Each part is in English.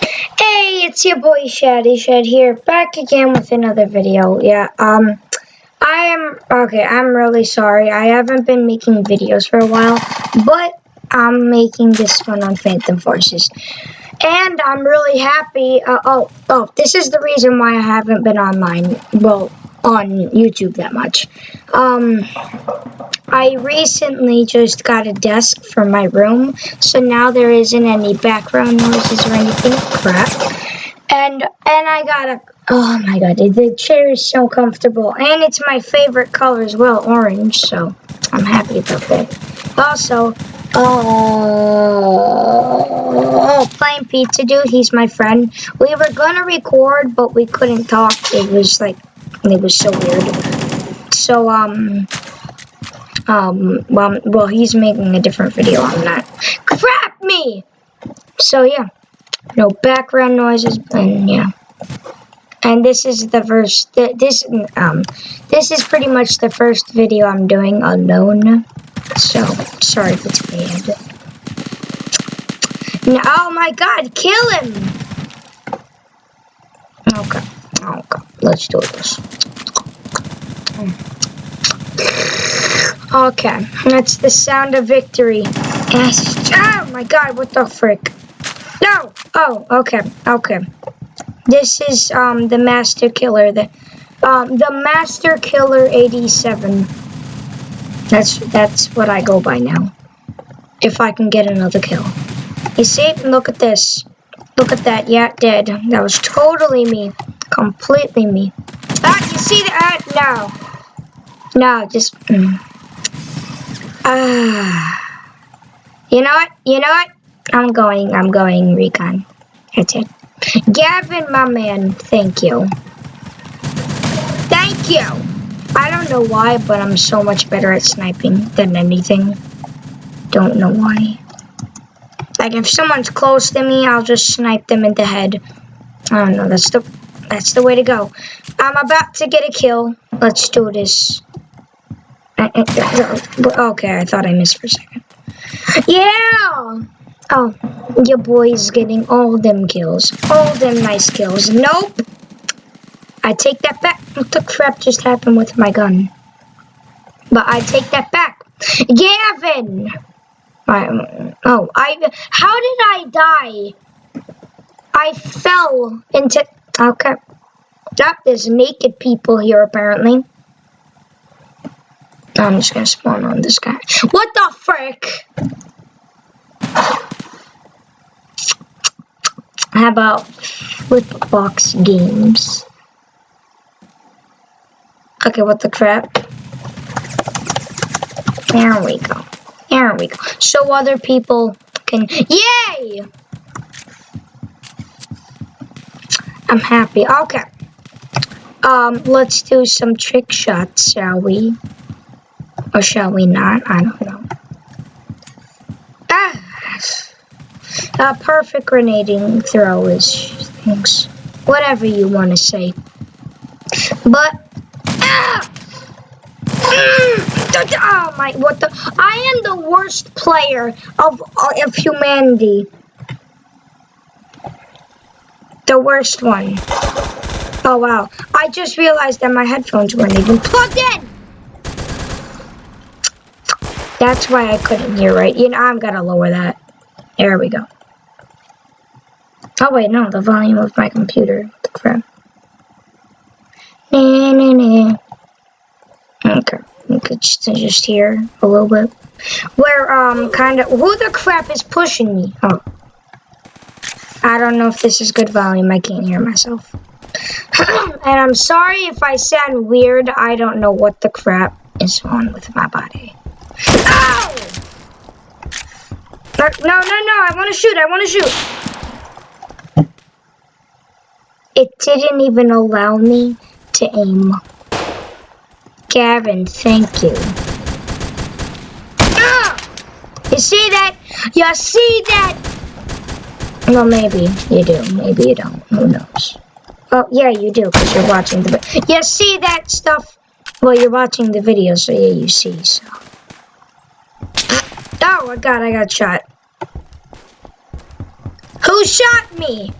Hey, it's your boy Shaddy Shed here, back again with another video. I'm really sorry. I haven't been making videos for a while, but I'm making this one on Phantom Forces. And I'm really happy. This is the reason why I haven't been online, on YouTube that much. I recently just got a desk for my room, so now there isn't any background noises or anything crap. And I got a, oh my god, the chair is so comfortable, and it's my favorite color as well, orange, so I'm happy about that. Also, playing Pizza Dude, he's my friend. We were gonna record, but we couldn't talk. It was so weird. So, he's making a different video on that. Crap me! So, yeah. No background noises, and yeah. And this is the first, this is pretty much the first video I'm doing alone. So, sorry if it's bad. No, oh my god, kill him! Okay, let's do this. Okay, that's the sound of victory. Oh my god, what the frick? No! Oh, okay. This is, the Master Killer, the Master Killer 87. That's what I go by now. If I can get another kill. You see? Look at this. Look at that. Yeah, dead. That was totally me. Completely me. Ah, you see that? No. No, just... You know what? I'm going recon. That's it. Gavin, my man, thank you. Thank you! I don't know why, but I'm so much better at sniping than anything. Don't know why. Like, if someone's close to me, I'll just snipe them in the head. I don't know, that's the way to go. I'm about to get a kill. Let's do this. Okay, I thought I missed for a second. Yeah! Oh, your boy's getting all them kills. All them nice kills. Nope! I take that back. What the crap just happened with my gun? But I take that back. Gavin! How did I die? I fell into... Okay. There's naked people here, apparently. I'm just gonna spawn on this guy. What the frick? How about Flipbox games? Okay, what the crap? There we go. So other people can... Yay! I'm happy. Okay. Let's do some trick shots, shall we? Or shall we not? I don't know. Perfect grenading throw is things. Whatever you want to say. But... Oh my, what the... I am the worst player of humanity. The worst one. Oh wow. I just realized that my headphones weren't even plugged in! That's why I couldn't hear right. You know, I'm gonna lower that. There we go. Oh wait, no, the volume of my computer. What the crap? Okay. You could just hear a little bit. Where, kind of... Who the crap is pushing me? Oh. I don't know if this is good volume. I can't hear myself. And I'm sorry if I sound weird. I don't know what the crap is on with my body. Ow! No, I want to shoot. It didn't even allow me to aim. Gavin, thank you. You see that? You see that? Well, maybe you do. Maybe you don't. Who knows? Oh, yeah, you do, because you're watching the video. You see that stuff? Well, you're watching the video, so yeah, you see, so. Oh, my God, I got shot. Who shot me?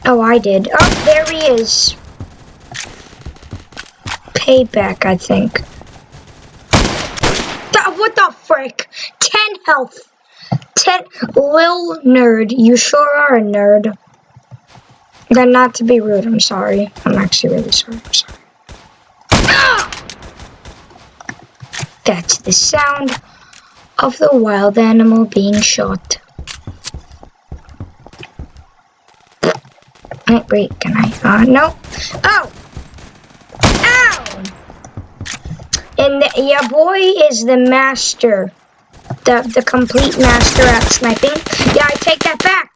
Oh, I did. Oh, there he is. Payback, I think. What the frick? 10 health. 10. Lil nerd. You sure are a nerd. Then not to be rude, I'm sorry. I'm actually really sorry. I'm sorry. Ah! That's the sound of the wild animal being shot. Wait, can I? No. Oh! Ow! And your boy is the master. The complete master at sniping. Yeah, I take that back.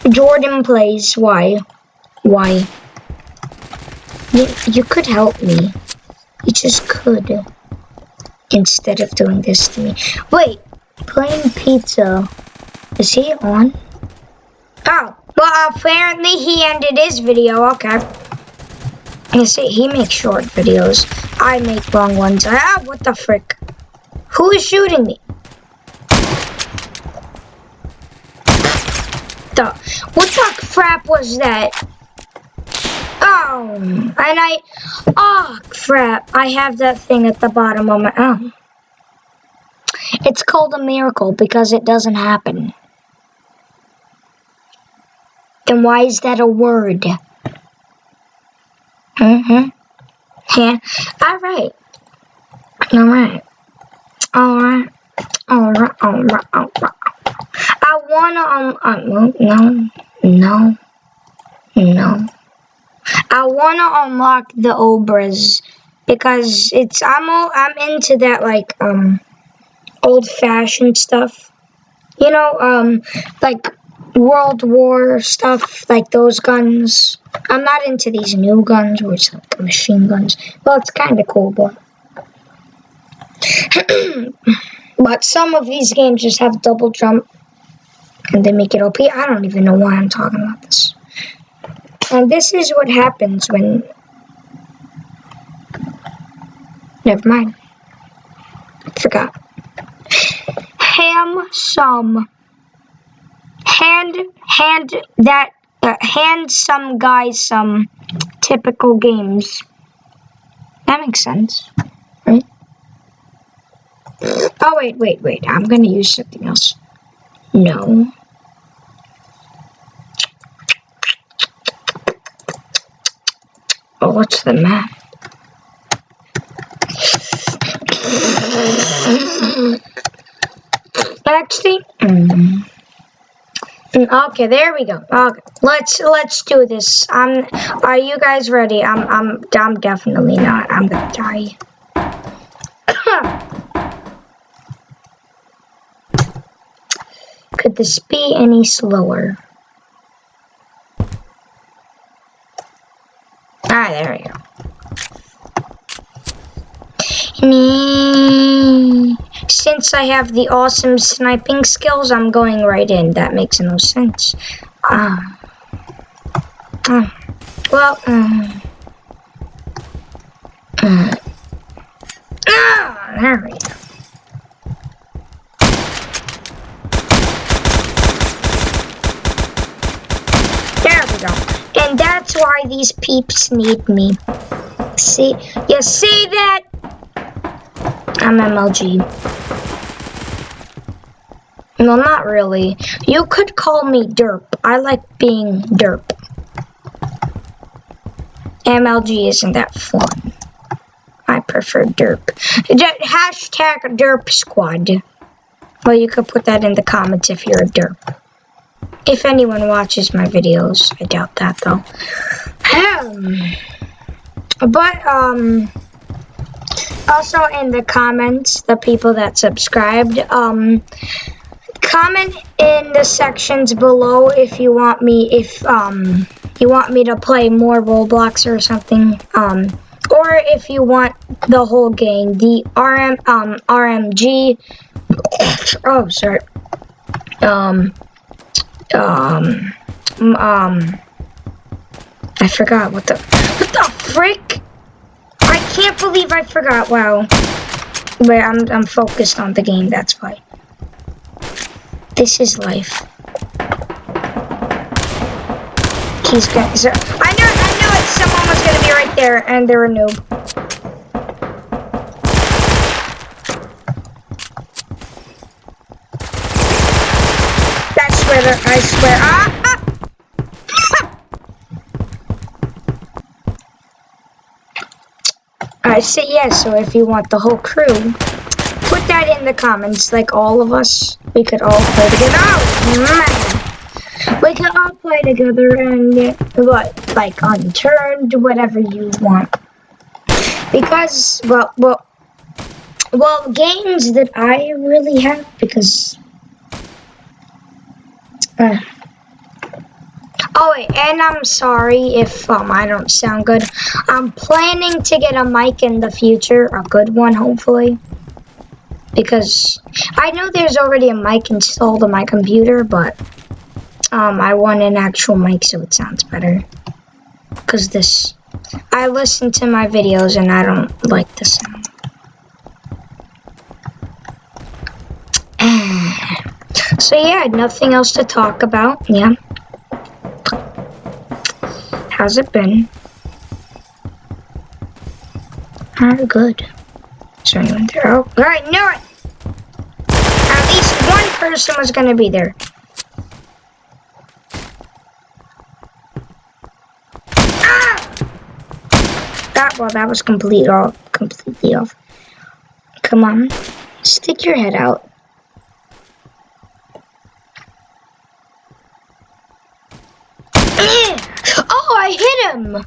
Jordan plays. Why? Why? You could help me. You just could. Instead of doing this to me. Wait. Playing pizza. Is he on? Oh. Well, apparently he ended his video. Okay. You see, he makes short videos. I make long ones. Ah, what the frick? Who is shooting me? What the crap was that? Oh, and oh crap, I have that thing at the bottom of my, oh. It's called a miracle because it doesn't happen. Then why is that a word? Yeah, alright. I wanna, no. I wanna unlock the Obras because I'm into that like old-fashioned stuff. You know, like World War stuff, like those guns. I'm not into these new guns where it's like machine guns. Well, it's kind of cool, but but some of these games just have double jump and they make it OP. I don't even know why I'm talking about this. And this is what happens when... Never mind. Forgot. Hand some guys some typical games. That makes sense, right? Oh, wait. I'm gonna use something else. No. Oh, what's the map? Actually, okay, there we go. Okay, let's do this. Are you guys ready? I'm definitely not. I'm gonna die. Could this be any slower? Ah, there we go. Since I have the awesome sniping skills, I'm going right in. That makes no sense. Well, there we go. There we go. And that's why these peeps need me. See? You see that? I'm MLG. Well, not really. You could call me derp. I like being derp. MLG isn't that fun. I prefer derp. Hashtag derp squad. Well, you could put that in the comments if you're a derp. If anyone watches my videos. I doubt that, though. But, also in the comments, the people that subscribed, comment in the sections below if you want me, you want me to play more Roblox or something, or if you want the whole game, the RMG, oh, sorry, I forgot what the frick? I can't believe I forgot. Wow. Wait, I'm focused on the game, that's why. This is life. He's gonna. So, I knew it. Someone was gonna be right there, and they're a noob. I swear. I say yes. So if you want the whole crew, put that in the comments. Like all of us, we could all play together. Oh man, we could all play together and what, like unturned, whatever you want. Because well, games that I really have because. Oh wait, and I'm sorry if I don't sound good. I'm planning to get a mic in the future, a good one hopefully. Because I know there's already a mic installed on my computer, but I want an actual mic so it sounds better. Because I listen to my videos and I don't like the sound. So yeah, nothing else to talk about, yeah. How's it been? Oh, good. Is there anyone there? Oh, I knew it! At least one person was gonna be there. Ah! That was completely off. Come on, stick your head out. Oh, I hit him!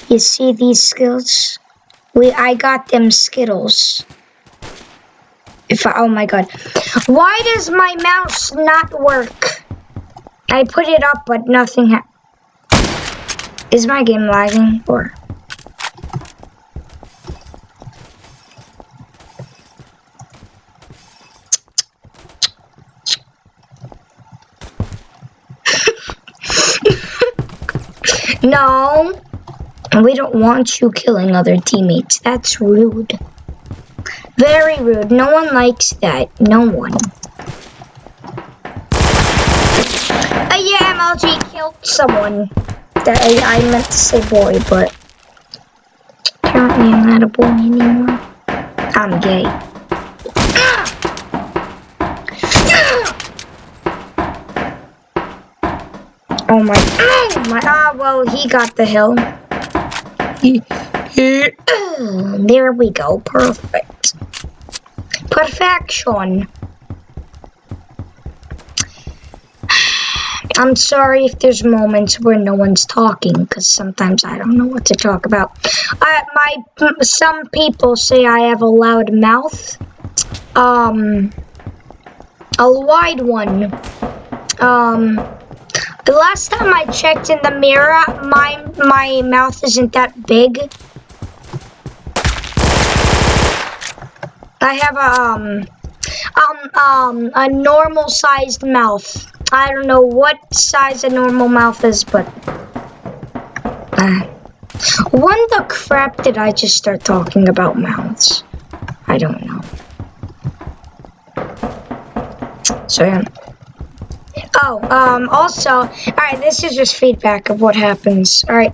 You see these skills? I got them Skittles. Oh my god. Why does my mouse not work? I put it up, but nothing Is my game lagging, or? No, we don't want you killing other teammates. That's rude. Very rude. No one likes that. No one. Yeah, MLG killed someone. I meant to say boy, but apparently I'm not a boy anymore. I'm gay. Oh my, well, he got the hill. There we go, perfect. Perfection. I'm sorry if there's moments where no one's talking, because sometimes I don't know what to talk about. Some people say I have a loud mouth. A wide one. The last time I checked in the mirror, my mouth isn't that big. I have a normal sized mouth. I don't know what size a normal mouth is, but when the crap did I just start talking about mouths? I don't know. So yeah. Oh, also, alright, this is just feedback of what happens. Alright,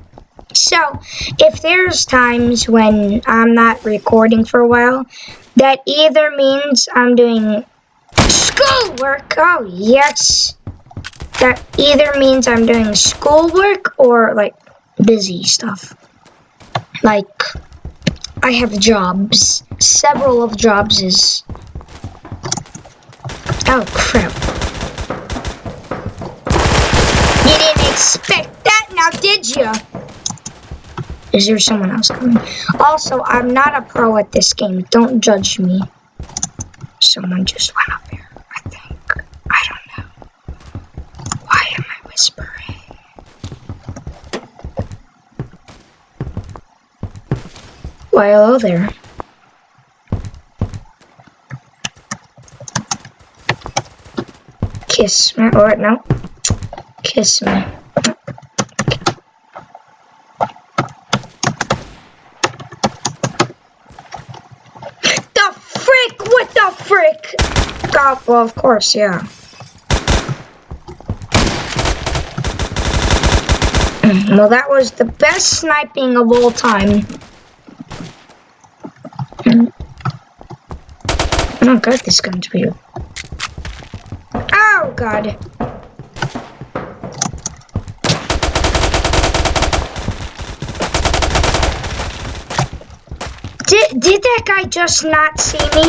so, if there's times when I'm not recording for a while, that either means I'm doing schoolwork. Oh, yes. That either means I'm doing schoolwork or, like, busy stuff. Like, I have jobs. Several of jobs is... Oh, crap. You didn't expect that, now did you? Is there someone else coming? Also, I'm not a pro at this game. Don't judge me. Someone just went up here, I think. I don't know. Why am I whispering? Why, hello there. Kiss me. Or no. Kiss me. The frick? What the frick! Oh, well, of course, yeah. Well, that was the best sniping of all time. Oh god, this gun's weird. Oh god. Did that guy just not see me?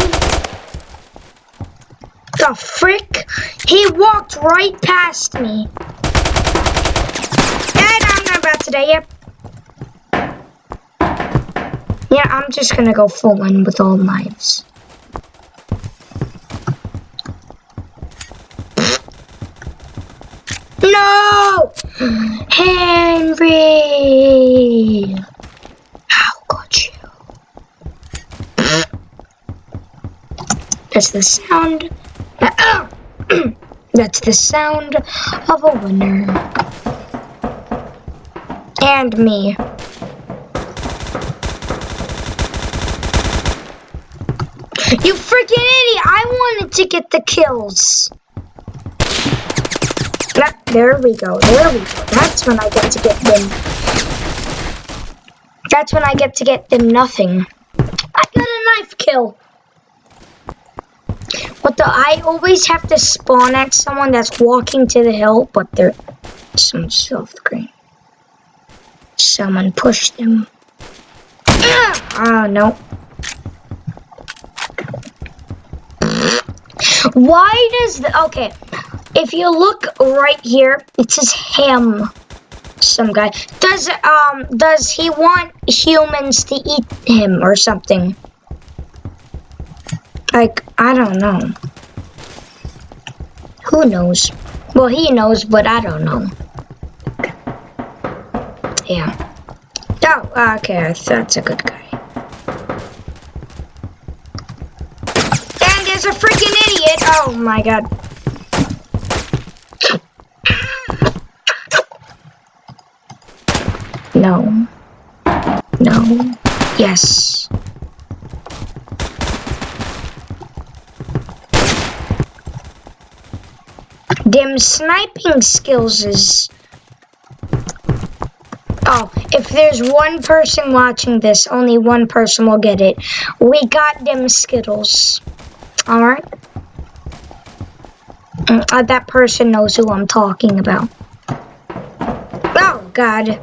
The frick? He walked right past me. And I'm about to die, yep. Yeah, I'm just gonna go full in with all knives. No! Henry! How could you? That's the sound. That's the sound of a winner. And me. You freaking idiot! I wanted to get the kills. There we go. There we go. That's when I get to get them. That's when I get to get them nothing. I got a knife kill. What the? I always have to spawn at someone that's walking to the hill, but they're some off the green. Someone pushed them. Oh, no. Why does the... Okay. If you look right here, it says him. Some guy. Does he want humans to eat him or something? Like, I don't know. Who knows? Well, he knows, but I don't know. Yeah. Oh, okay, that's a good guy. And there's a freaking idiot! Oh my god. No. No. Yes. Them sniping skills is... Oh, if there's one person watching this, only one person will get it. We got them Skittles. Alright? That person knows who I'm talking about. Oh, God.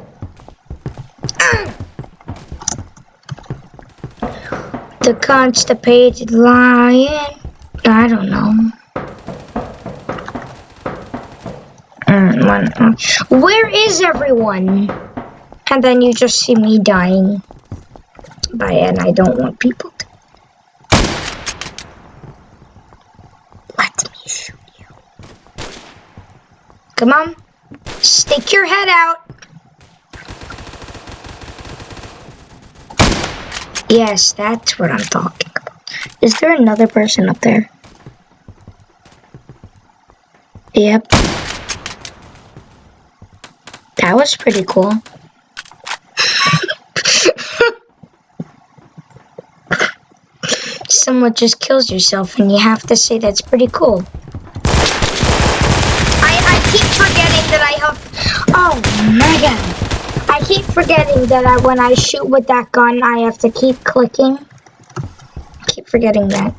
The constipated lion. I don't know. Where is everyone? And then you just see me dying. And I don't want people to. Let me shoot you. Come on. Stick your head out. Yes, that's what I'm talking about. Is there another person up there? Yep. That was pretty cool. Someone just kills yourself and you have to say that's pretty cool. I keep forgetting that I have... Oh my god. I keep forgetting that when I shoot with that gun, I have to keep clicking. I keep forgetting that.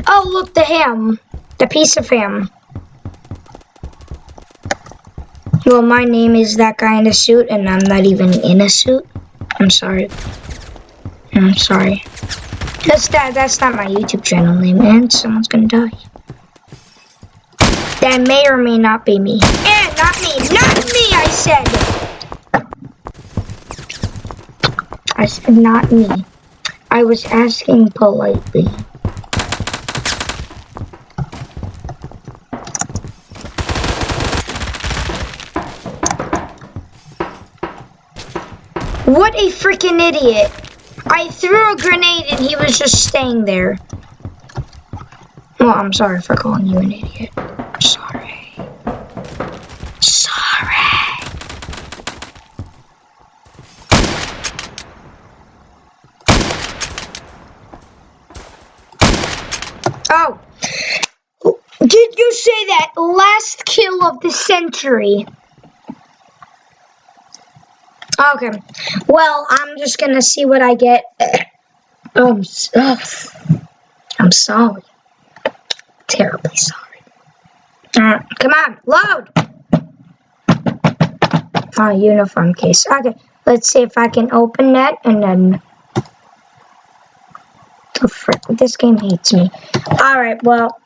Oh, look, the ham. The piece of ham. Well, my name is that guy in a suit, and I'm not even in a suit. I'm sorry. I'm sorry. That's not my YouTube channel name, and someone's gonna die. That may or may not be me. Eh, not me. Not me, I said. I said not me. I was asking politely. What a freaking idiot. I threw a grenade and he was just staying there. Well, I'm sorry for calling you an idiot. I'm sorry. Sorry. Oh, did you say that last kill of the century? Okay, well, I'm just gonna see what I get. I'm sorry. Terribly sorry. Come on, load! Oh, uniform case. Okay, let's see if I can open that and then... Oh, frick, this game hates me. Alright, well...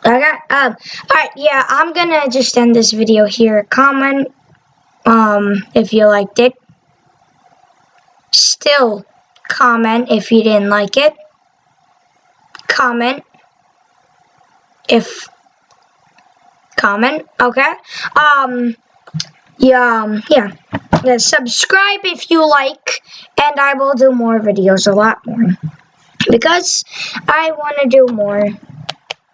Alright, yeah, I'm gonna just end this video here. Comment, if you liked it. Still, comment if you didn't like it. Comment. Okay? Yeah. Subscribe if you like, and I will do more videos, a lot more. Because I want to do more.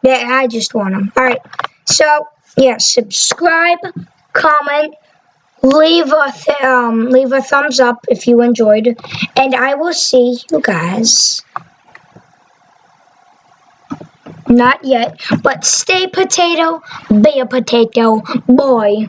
Yeah, I just want them. Alright, so, yeah, subscribe, comment, leave a thumbs up if you enjoyed, and I will see you guys. Not yet, but stay potato, be a potato, boy.